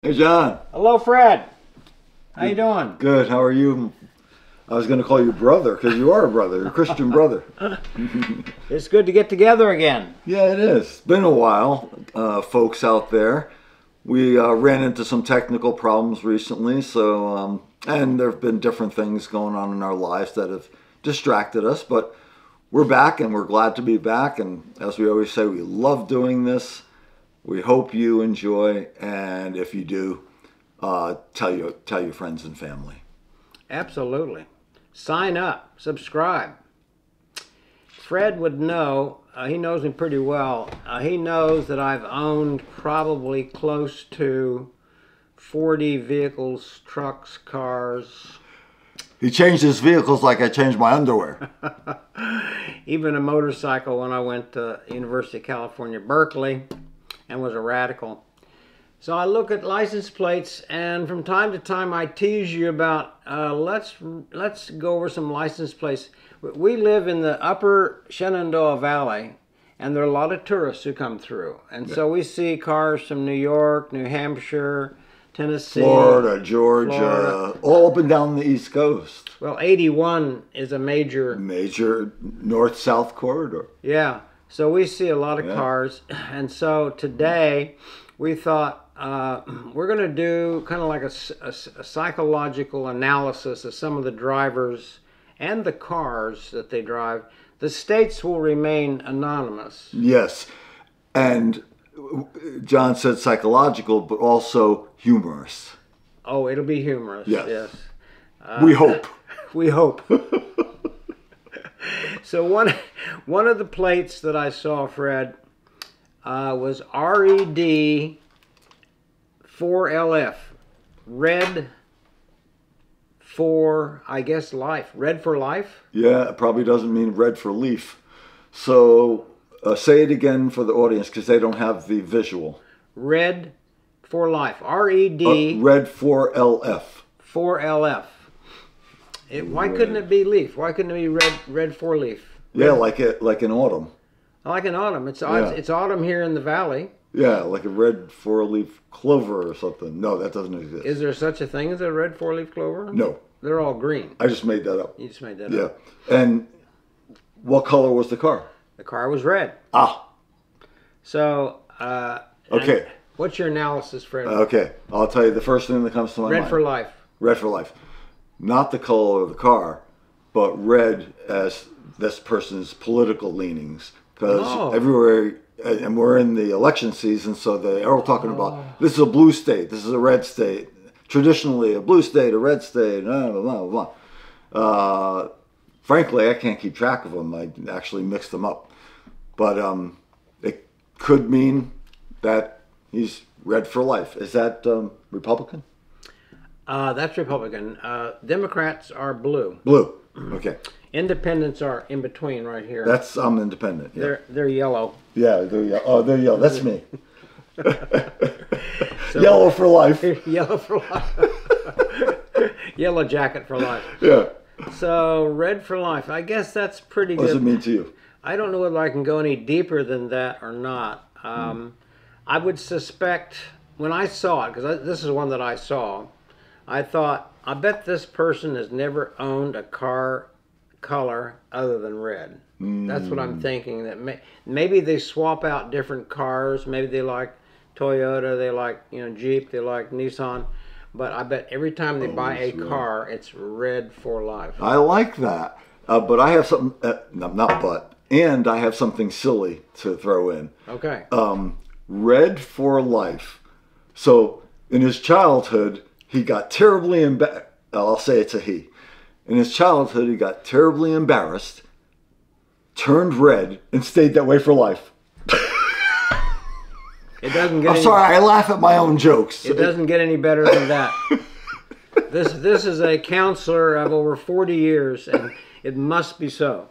Hey, John. Hello, Fred. How you doing? Good. How are you? I was going to call you brother because you are a brother, a Christian brother. It's good to get together again. Yeah, it is. It's been a while, folks out there. We ran into some technical problems recently, and there have been different things going on in our lives that have distracted us, but we're back and we're glad to be back. And as we always say, we love doing this. We hope you enjoy, and if you do, tell your friends and family. Absolutely. Sign up, subscribe. Fred would know, he knows me pretty well. He knows that I've owned probably close to 40 vehicles, trucks, cars. He changed his vehicles like I changed my underwear. Even a motorcycle when I went to University of California, Berkeley, and was a radical. So I look at license plates, and from time to time I tease you about let's go over some license plates. We live in the upper Shenandoah Valley, and there are a lot of tourists who come through. And so we see cars from New York, New Hampshire, Tennessee, Florida, Georgia, all up and down the East Coast. Well, 81 is a major north-south corridor. Yeah. So we see a lot of cars, and so today we thought we're going to do kind of like a psychological analysis of some of the drivers and the cars that they drive. The states will remain anonymous. Yes, and John said psychological, but also humorous. Oh, it'll be humorous. Yes. We hope. We hope. So one of the plates that I saw, Fred, was RED 4LF, red for, I guess, life. Red for life? Yeah, it probably doesn't mean red for leaf. So say it again for the audience because they don't have the visual. Red for life. RED. Red 4LF. 4LF. Why couldn't it be leaf? Why couldn't it be red four leaf? Yeah, like an autumn. Like an autumn. It's autumn here in the valley. Yeah, like a red four-leaf clover or something. No, that doesn't exist. Is there such a thing as a red four-leaf clover? No. They're all green. I just made that up. You just made that up. Yeah. And what color was the car? The car was red. Ah. So, okay. What's your analysis, Fred? Okay. I'll tell you the first thing that comes to my mind. Red for life. Red for life. Not the color of the car, but red as this person's political leanings. Because everywhere, and we're in the election season, so they are all talking about this is a blue state, this is a red state. Traditionally, a blue state, a red state, blah, blah, blah, blah. Frankly, I can't keep track of them. I actually mix them up. But it could mean that he's red for life. Is that Republican? That's Republican. Democrats are blue. Blue. Okay. Independents are in between right here. I'm independent. Yeah. They're yellow. Yeah, they're yellow. Oh, they're yellow. That's me. So, yellow for life. Yellow for life. Yellow jacket for life. Yeah. So red for life. I guess that's pretty good. What does it mean to you? I don't know whether I can go any deeper than that or not. I would suspect when I saw it, because this is one that I saw, I thought, I bet this person has never owned a car color other than red. That's what I'm thinking. That maybe they swap out different cars. Maybe they like Toyota, they like Jeep, they like Nissan. But I bet every time they buy a car, it's red for life. I like that. But I have something, and I have something silly to throw in. Okay. Red for life. So in his childhood, he got terribly embarrassed. I'll say it's a he. In his childhood, he got terribly embarrassed, turned red, and stayed that way for life. It doesn't get. I'm sorry, I laugh at my own jokes. It doesn't get any better than that. This is a counselor of over 40 years, and it must be so.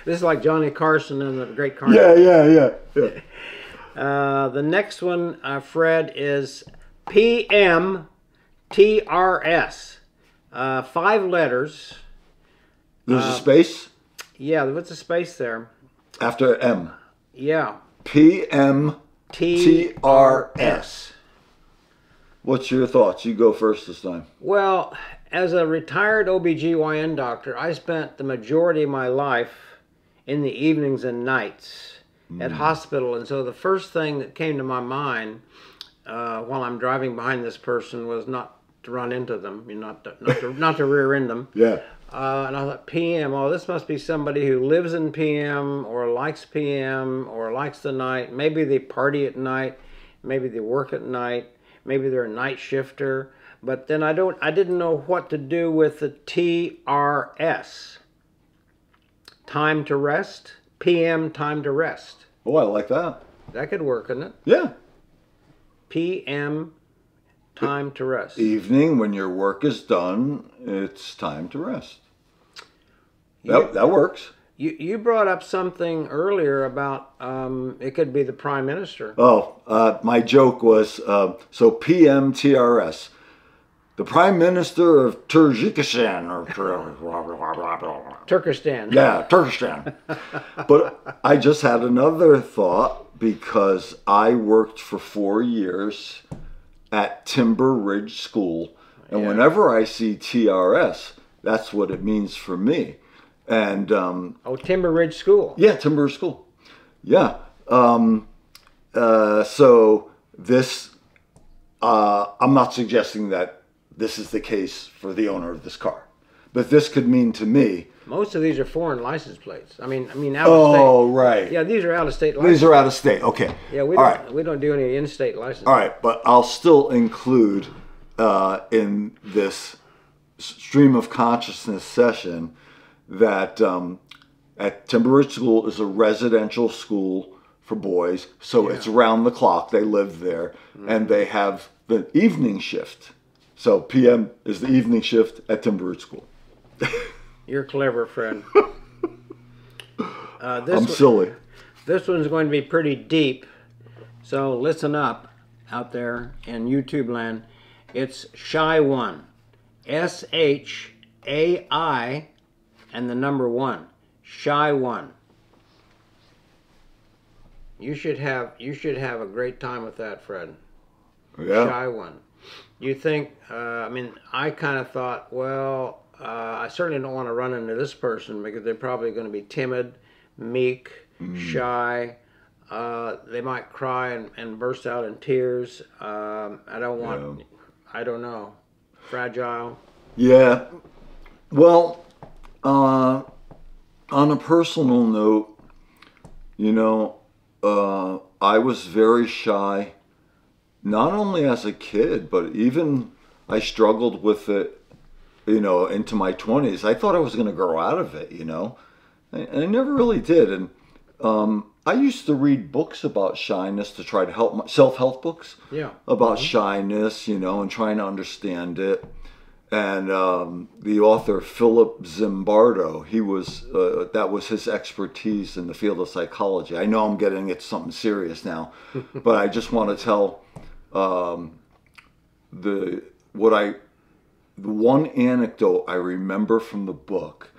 This is like Johnny Carson and the Great Carson. Yeah. The next one, Fred, is PMTRS. 5 letters. There's a space? Yeah, what's a space there? After M. Yeah. PM TRS. What's your thoughts? You go first this time. Well, as a retired OBGYN doctor, I spent the majority of my life in the evenings and nights at hospital. And so the first thing that came to my mind while I'm driving behind this person was not to run into them, not to rear end them. Yeah. And I thought, PM, oh, this must be somebody who lives in PM or likes PM or likes the night. Maybe they party at night. Maybe they work at night. Maybe they're a night shifter. But then I didn't know what to do with the TRS. Time to rest. PM, time to rest. Oh, I like that. That could work, couldn't it? Yeah. PM, time to rest. Evening, when your work is done, it's time to rest. That works. You brought up something earlier about it could be the Prime Minister. Oh, my joke was, so PM TRS. The Prime Minister of Turkestan. Turkestan. Yeah, Turkestan. But I just had another thought because I worked for 4 years at Timber Ridge School. And whenever I see TRS, that's what it means for me. And Timber Ridge School. Yeah, Timber Ridge School. Yeah. So this, I'm not suggesting that this is the case for the owner of this car, but this could mean to me. Most of these are foreign license plates. I mean, out of state. Oh, right. Yeah, these are out of state license. These are out of state. Okay. Yeah, we don't do any in-state license. All right, but I'll still include in this stream of consciousness session that at Timber Ridge School is a residential school for boys, so it's around the clock. They live there, and they have the evening shift. So PM is the evening shift at Timber Ridge School. You're clever, friend. I'm silly. This one's going to be pretty deep, so listen up out there in YouTube land. It's Shy1. SHAI and the number 1. Shy1. You should have a great time with that, Fred. Yeah. Shy1. You think, I kind of thought, well, I certainly don't want to run into this person because they're probably going to be timid, meek, shy. They might cry and burst out in tears. I don't know. Fragile. Yeah. Well, on a personal note, I was very shy, not only as a kid, but even I struggled with it, into my 20s. I thought I was going to grow out of it, and I never really did. And I used to read books about shyness to try to help self-help books about shyness, and trying to understand it. And the author Philip Zimbardo, he was that was his expertise in the field of psychology. I know I'm getting into something serious now, but I just want to tell the one anecdote I remember from the book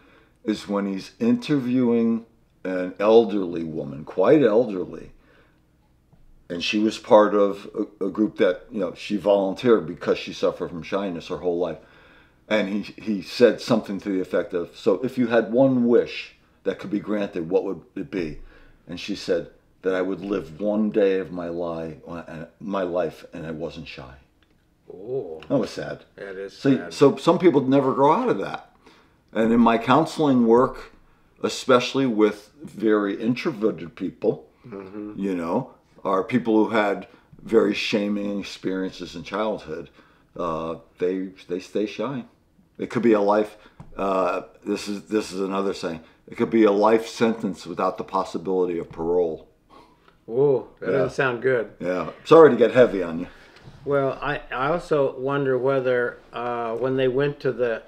is when he's interviewing an elderly woman, quite elderly, and she was part of a group that she volunteered because she suffered from shyness her whole life. And he said something to the effect of, so if you had one wish that could be granted, what would it be? And she said that I would live one day of my life and I wasn't shy. Oh. That was sad. That is sad. So some people never grow out of that. And in my counseling work, especially with very introverted people, are people who had very shaming experiences in childhood, they stay shy. It could be a life. This is another saying. It could be a life sentence without the possibility of parole. Whoa, that doesn't sound good. Yeah, sorry to get heavy on you. Well, I also wonder whether when they went to the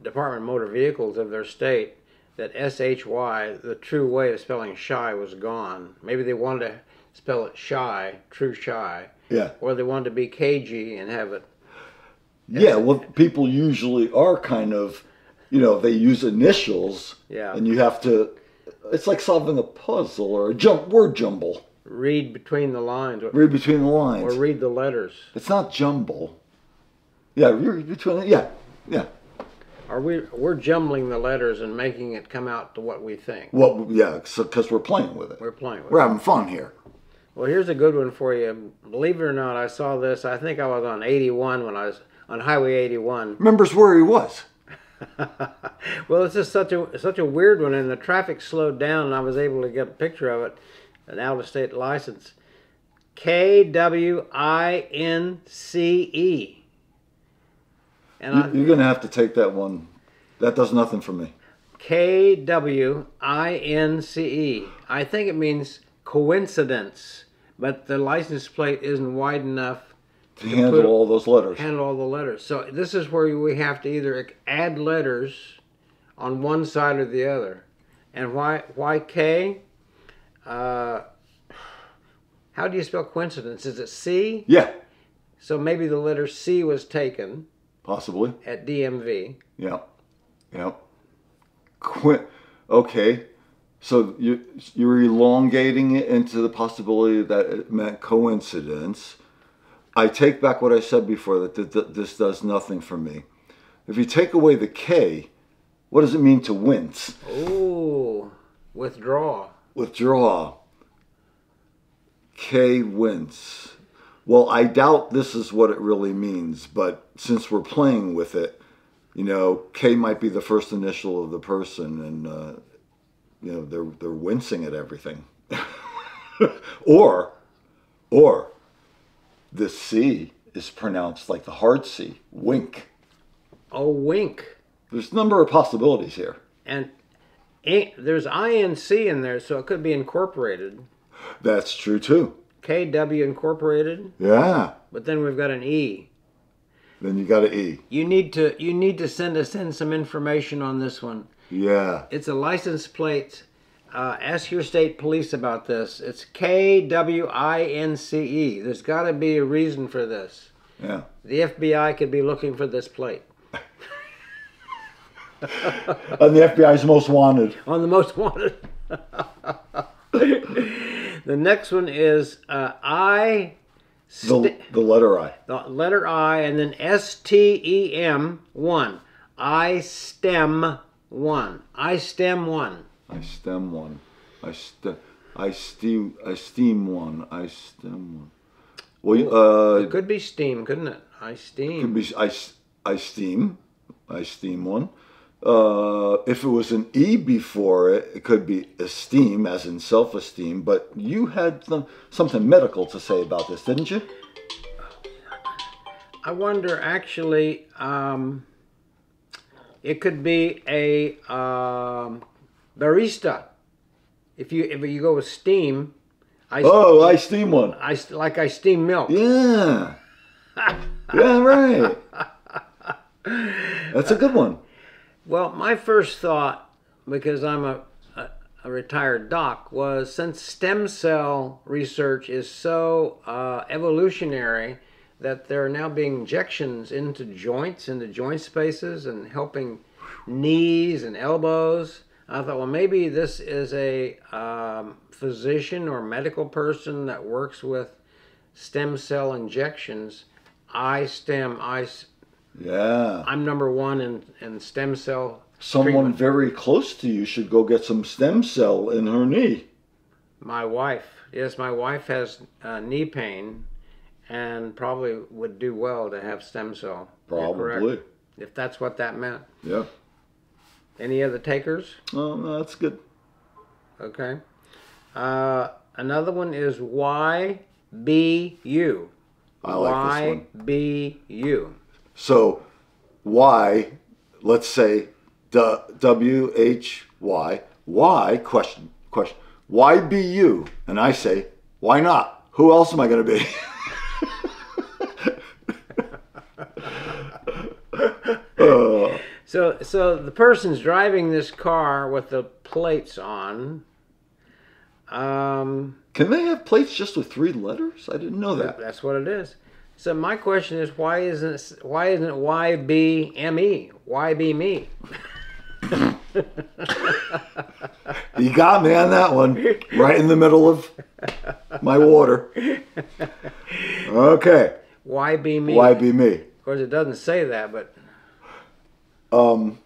Department of Motor Vehicles of their state, that SHY, the true way of spelling shy, was gone. Maybe they wanted to spell it shy, true shy. Yeah. Or they wanted to be cagey and have it. Yeah, well, people usually are kind of, they use initials. Yeah. And you have to, it's like solving a puzzle or a word jumble. read between the lines. Read between the lines. Or read the letters. It's not jumble. Yeah, read between. Yeah. We're jumbling the letters and making it come out to what we think. Well, yeah, because we're playing with it. We're playing with it. We're having fun here. Well, here's a good one for you. Believe it or not, I saw this. I think I was on 81 when I was on Highway 81. Remembers where he was. Well, it's just such a weird one, and the traffic slowed down, and I was able to get a picture of it, an out-of-state license. KWINCE. And You're going to have to take that one. That does nothing for me. KWINCE. I think it means coincidence, but the license plate isn't wide enough to handle all those letters. Handle all the letters. So this is where we have to either add letters on one side or the other. And why K? How do you spell coincidence? Is it C? Yeah. So maybe the letter C was taken. Possibly. At DMV. Yeah. Yeah. Okay. So you're elongating it into the possibility that it meant coincidence. I take back what I said before, that this does nothing for me. If you take away the K, what does it mean to wince? Ooh, withdraw. Withdraw. K wince. Well, I doubt this is what it really means, but since we're playing with it, you know, K might be the first initial of the person, and you know, they're wincing at everything. or the C is pronounced like the hard C, wink. Oh, wink. There's a number of possibilities here. And there's INC in there, so it could be incorporated. That's true too. KW incorporated. Yeah. But then we've got an E. Then you got an E. You need to send us in some information on this one. Yeah. It's a license plate. Ask your state police about this. It's KWINCE. There's got to be a reason for this. Yeah. The FBI could be looking for this plate. On the FBI's most wanted. On the most wanted. The next one is I. The letter I. The letter I, and then STEM 1. I STEM 1. I STEM 1. I STEM 1. I STEM 1. I STEM 1. Well, it could be steam, couldn't it? I steam. Could be I steam. I steam 1. If it was an E before it, it could be esteem, as in self-esteem. But you had something medical to say about this, didn't you? I wonder, actually, it could be a barista. If you go with steam, I steam 1. I steam milk. Yeah. Yeah, right. That's a good one. Well, my first thought, because I'm a retired doc, was since stem cell research is so evolutionary that there are now being injections into joint spaces and helping knees and elbows. I thought, well, maybe this is a physician or medical person that works with stem cell injections. Yeah. I'm number one in stem cell Someone treatment. very close to you should go get some stem cell in her knee. My wife. Yes, my wife has knee pain and probably would do well to have stem cell. Probably. If that's what that meant. Yeah. Any other takers? Oh, no, that's good. Okay. Another one is YBU. I like this one. YBU. So, Y, let's say WHY, Y, question, why be you? And I say, why not? Who else am I going to be? So the person's driving this car with the plates on. Can they have plates just with 3 letters? I didn't know that. That's what it is. So my question is, why isn't it YBME? Why be me? You got me on that one. Right in the middle of my water. Okay. Why be me? Why be me? Of course, it doesn't say that, but I'm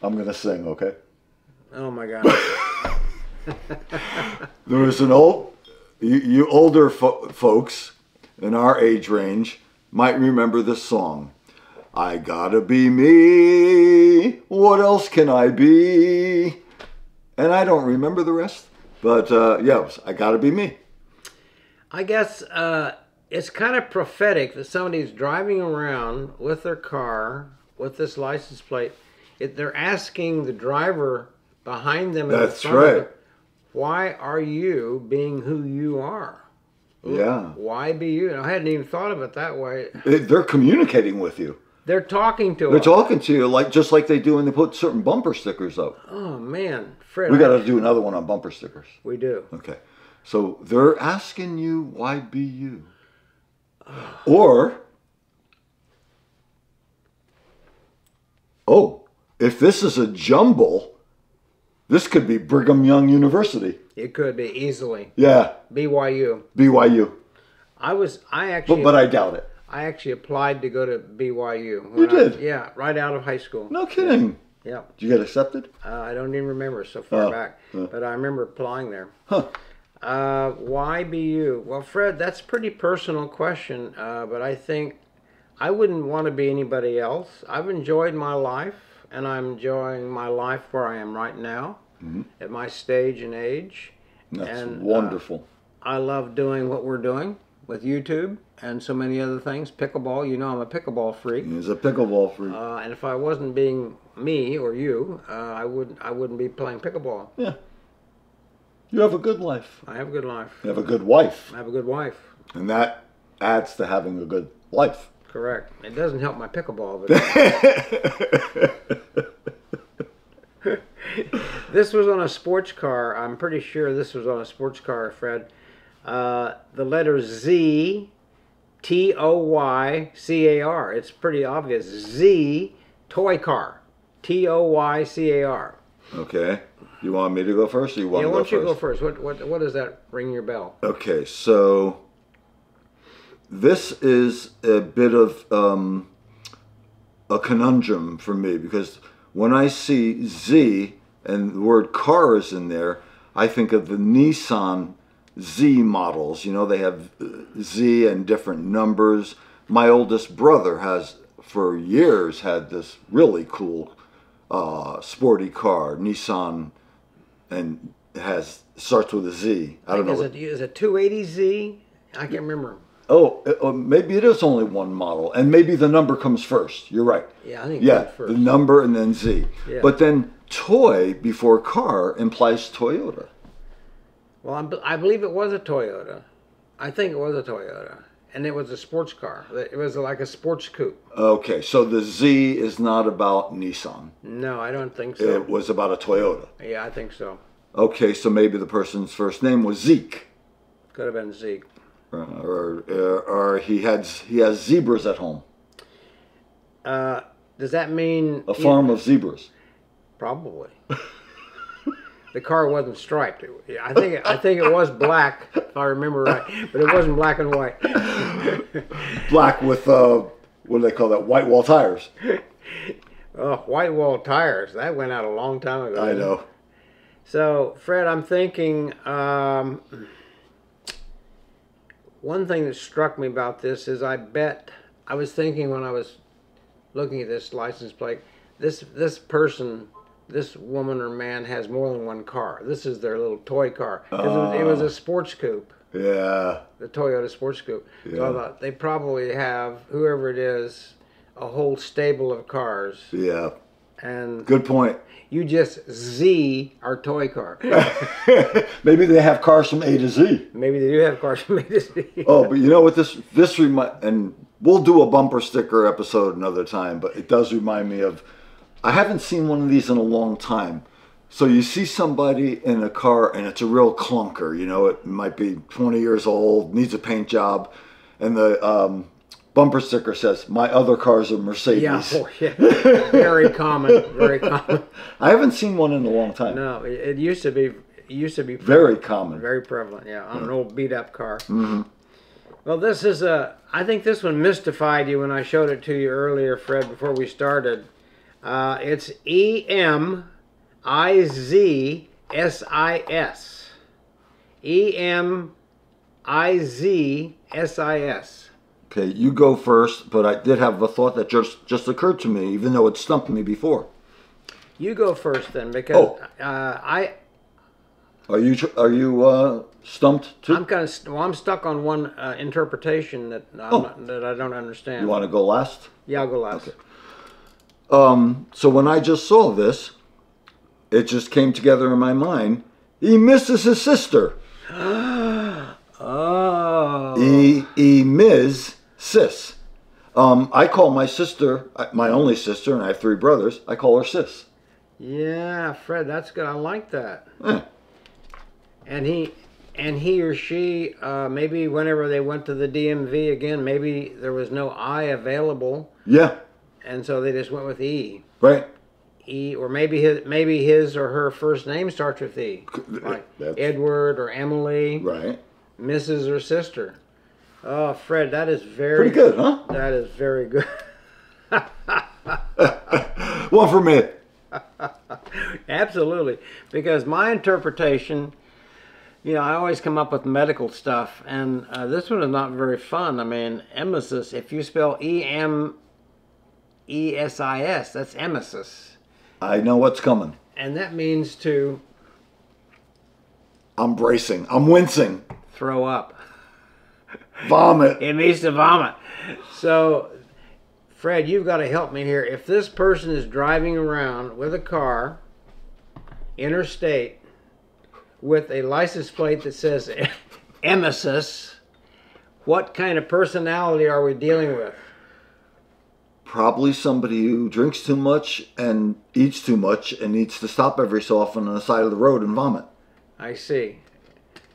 gonna sing. Okay. oh my God. There was an you older folks in our age range might remember this song. I gotta be me. What else can I be? And I don't remember the rest, but yeah, it was, I gotta be me. I guess it's kind of prophetic that somebody's driving around with their car with this license plate. They're asking the driver behind them. That's right. Why are you being who you are? Yeah. Why be you? And I hadn't even thought of it that way. They're communicating with you. They're talking to us. They're talking to you just like they do when they put certain bumper stickers up. Oh man, Fred. We got to do another one on bumper stickers. We do. Okay. So they're asking you, why be you? Or, if this is a jumble, this could be Brigham Young University. It could be easily. Yeah. BYU. BYU. I actually. But I doubt it. I actually applied to go to BYU. You did? Yeah, right out of high school. No kidding. Yeah. Did you get accepted? I don't even remember so far back, but I remember applying there. Huh. Why be you? Well, Fred, that's a pretty personal question, but I think I wouldn't want to be anybody else. I've enjoyed my life, and I'm enjoying my life where I am right now, at my stage and age. That's wonderful. I love doing what we're doing with YouTube and so many other things. Pickleball, you know I'm a pickleball freak. He's a pickleball freak. And if I wasn't being me or you, I wouldn't be playing pickleball. Yeah. You have a good life. I have a good life. You have a good wife. I have a good wife. And that adds to having a good life. Correct. It doesn't help my pickleball, but this was on a sports car. I'm pretty sure this was on a sports car, Fred. The letter Z, Toycar. It's pretty obvious. Z, toy car. Toycar. Okay. You want me to go first, or you want Yeah, to why go don't you first? go first? What does that ring your bell? Okay, so this is a bit of a conundrum for me, because when I see Z and the word car is in there, I think of the Nissan Z models. You know, they have Z and different numbers. My oldest brother has, for years, had this really cool sporty car, Nissan, and starts with a Z. I don't know. Is it 280Z? I can't remember. Maybe it is only one model, and maybe the number comes first. You're right. Yeah, I think it comes first. The number and then Z. Yeah. But then toy before car implies Toyota. Well, I believe it was a Toyota. I think it was a Toyota. And it was a sports car. It was like a sports coupe. Okay, so the Z is not about Nissan. No, I don't think so. It was about a Toyota. Yeah, I think so. Okay, so maybe the person's first name was Zeke. Could have been Zeke. Or he has zebras at home. Does that mean a farm of zebras? Probably. The car wasn't striped. I think it was black, if I remember right, but it wasn't black and white. Black with what do they call that? White wall tires. Oh, white wall tires. That went out a long time ago. I know. So, Fred, I'm thinking one thing that struck me about this is I was thinking when I was looking at this license plate, this person, this woman or man has more than one car. This is their little toy car. It was a sports coupe. Yeah. The Toyota sports coupe. Yeah. So I thought they probably have, whoever it is, a whole stable of cars. Yeah. And good point. You just Z our toy car. Maybe they have cars from A to Z. Maybe they do have cars from A to Z. Oh, but you know what this and we'll do a bumper sticker episode another time, but it does remind me of, I haven't seen one of these in a long time. So you see somebody in a car and it's a real clunker, you know, it might be 20 years old, needs a paint job, and the bumper sticker says, "My other car's a Yeah, Mercedes." oh, yeah. Very common. Very common. I haven't seen one in a long time. No, it used to be. It used to be Very common. very prevalent. Yeah, on an old beat up car. Mm-hmm. Well, this is a. I think this one mystified you when I showed it to you earlier, Fred, before we started. It's EMIZSIS. EMIZSIS. Okay, you go first, but I did have a thought that just occurred to me, even though it stumped me before. You go first then, because Are you stumped too? I'm kind of I'm stuck on one interpretation that that I don't understand. You want to go last? Yeah, I'll go last. Okay. So when I just saw this, it just came together in my mind. He misses his sister. Oh. Ms. Sis. I call my sister, my only sister, and I have 3 brothers. I call her Sis. Yeah, Fred, that's good. I like that. Yeah. And he or she, maybe whenever they went to the DMV again, maybe there was no I available. Yeah. And so they just went with E. Right. E, or maybe his or her first name starts with E, like Edward or Emily. Right. Mrs. or sister. Oh, Fred, that is very pretty good, huh? That is very good. One for me. Absolutely, because my interpretation, you know, I always come up with medical stuff, and this one is not very fun. I mean, emesis. If you spell EMESIS, that's emesis. I know what's coming. And that means to... I'm bracing. I'm wincing. Throw up. Vomit. It means to vomit. So, Fred, you've got to help me here. If this person is driving around with a car, interstate, with a license plate that says emesis, what kind of personality are we dealing with? Probably somebody who drinks too much and eats too much and needs to stop every so often on the side of the road and vomit. I see.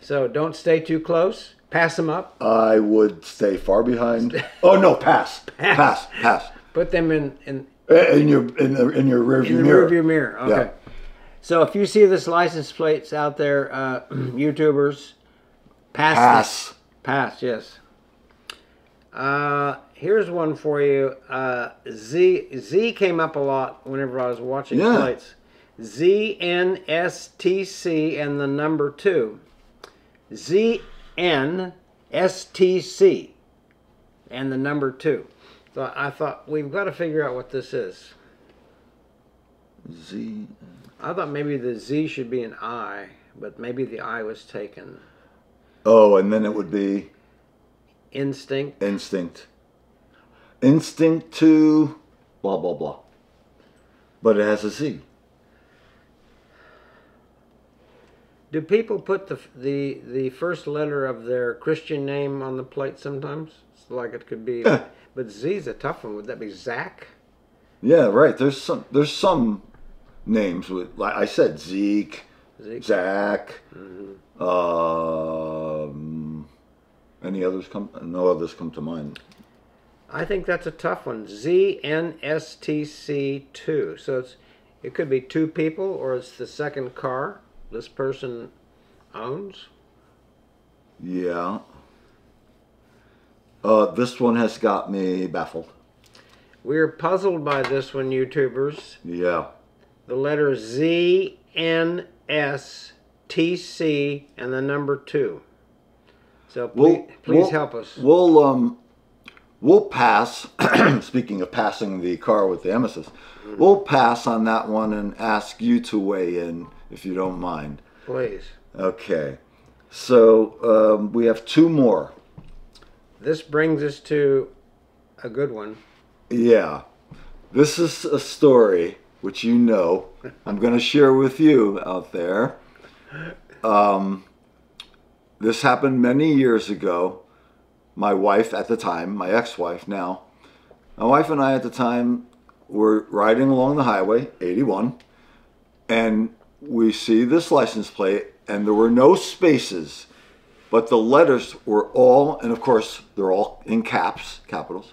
So don't stay too close. Pass them up. I would stay far behind. Oh no, pass. Pass. Put them in your rearview mirror. Rearview mirror. Okay. Yeah. So if you see this license plates out there, YouTubers, pass. Pass. Yes. Here's one for you. Z came up a lot whenever I was watching plates. ZNSTC and the number 2. ZNSTC and the number 2. So I thought, we've got to figure out what this is. Z. I thought maybe the Z should be an I, but maybe the I was taken. Oh, and then it would be... Instinct. Instinct to blah, blah, blah. But it has a Z. Do people put the first letter of their Christian name on the plate sometimes? It's like it could be, but Z's a tough one. Would that be Zach? Yeah, right. There's some names with, like I said, Zeke. Zach. Mm-hmm. Any others come? No others come to mind. I think that's a tough one. ZNSTC2. So it could be 2 people, or it's the second car this person owns. Yeah. This one has got me baffled. We're puzzled by this one, YouTubers. Yeah. The letter ZNSTC and the number 2. So please help us. We'll pass. Speaking of passing the car with the emesis, we'll pass on that one and ask you to weigh in if you don't mind. Please. Okay. So we have 2 more. This brings us to a good one. Yeah. This is a story which you know I'm going to share with you out there. This happened many years ago. My wife at the time, my ex-wife now, my wife and I at the time were riding along the highway, 81, and we see this license plate, and there were no spaces, but the letters were all, and of course they're all in capitals.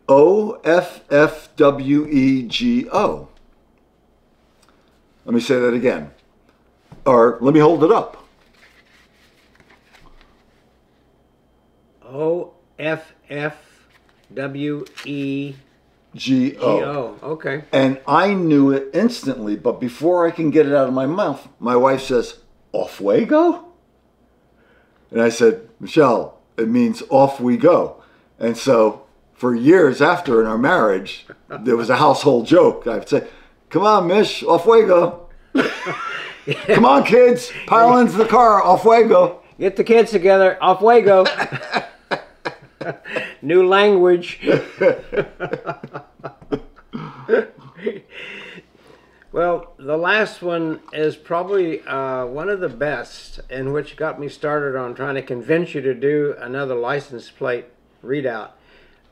OFFWEGO. Let me say that again. Or let me hold it up. OFFWEGO. Okay. And I knew it instantly, but before I can get it out of my mouth, my wife says, "Off we go?" And I said, "Michelle, it means off we go." And so for years after in our marriage, there was a household joke. I'd say, "Come on, Mish, off we go." "Come on, kids, pile into the car, off we go." Get the kids together, off we go. New language. Well, the last one is probably one of the best, and which got me started on trying to convince you to do another license plate readout.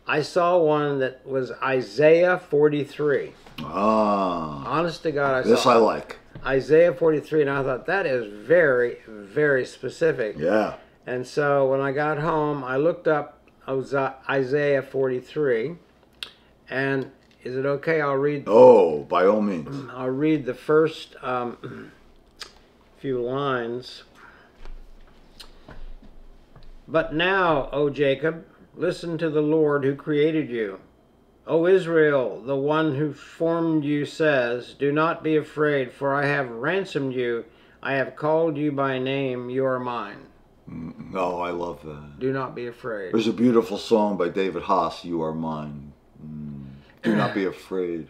I saw one that was Isaiah 43. Ah. Honest to God, I saw This I like. Isaiah 43, and I thought that is very, very specific. Yeah. And so when I got home, I looked up Isaiah 43, and is it okay? I'll read. Oh, by all means. I'll read the first few lines. "But now, O Jacob, listen to the Lord who created you. O Israel, the one who formed you says, do not be afraid, for I have ransomed you. I have called you by name. You are mine." Oh, I love that. Do not be afraid. There's a beautiful song by David Haas, "You Are Mine." Do not be afraid.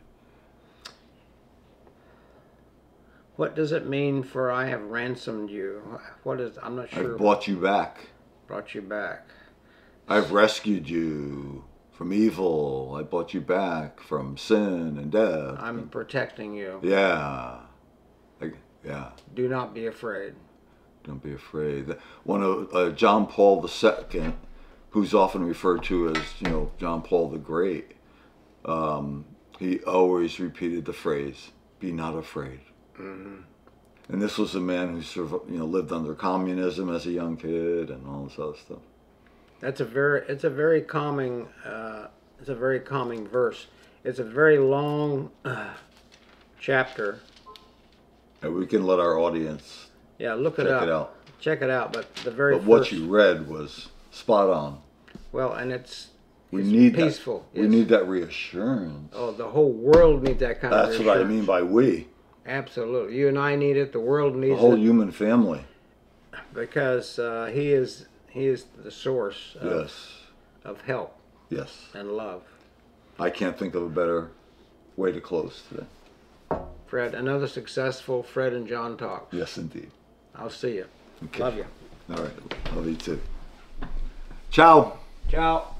What does it mean for I have ransomed you? What is, I'm not sure. I've bought you back. Brought you back. I've rescued you from evil. I bought you back from sin and death. I'm protecting you. Yeah. Yeah. Do not be afraid. Don't be afraid. One of John Paul II, who's often referred to as, John Paul the Great, he always repeated the phrase, "Be not afraid." Mm-hmm. And this was a man who lived under communism as a young kid and all this other stuff. It's a very calming verse. It's a very long chapter. And we can let our audience look check it out. Check it out. But the very But what you read was spot on. Well, and it's need peaceful. We need that reassurance. Oh, the whole world needs that kind of reassurance. That's what I mean by we. Absolutely. You and I need it. The world needs it. The whole human family. Because he is the source of help. Yes. And love. I can't think of a better way to close today. Fred, another successful Fred and John talk. Yes, indeed. I'll see you. Okay. Love you. All right. Love you too. Ciao. Ciao.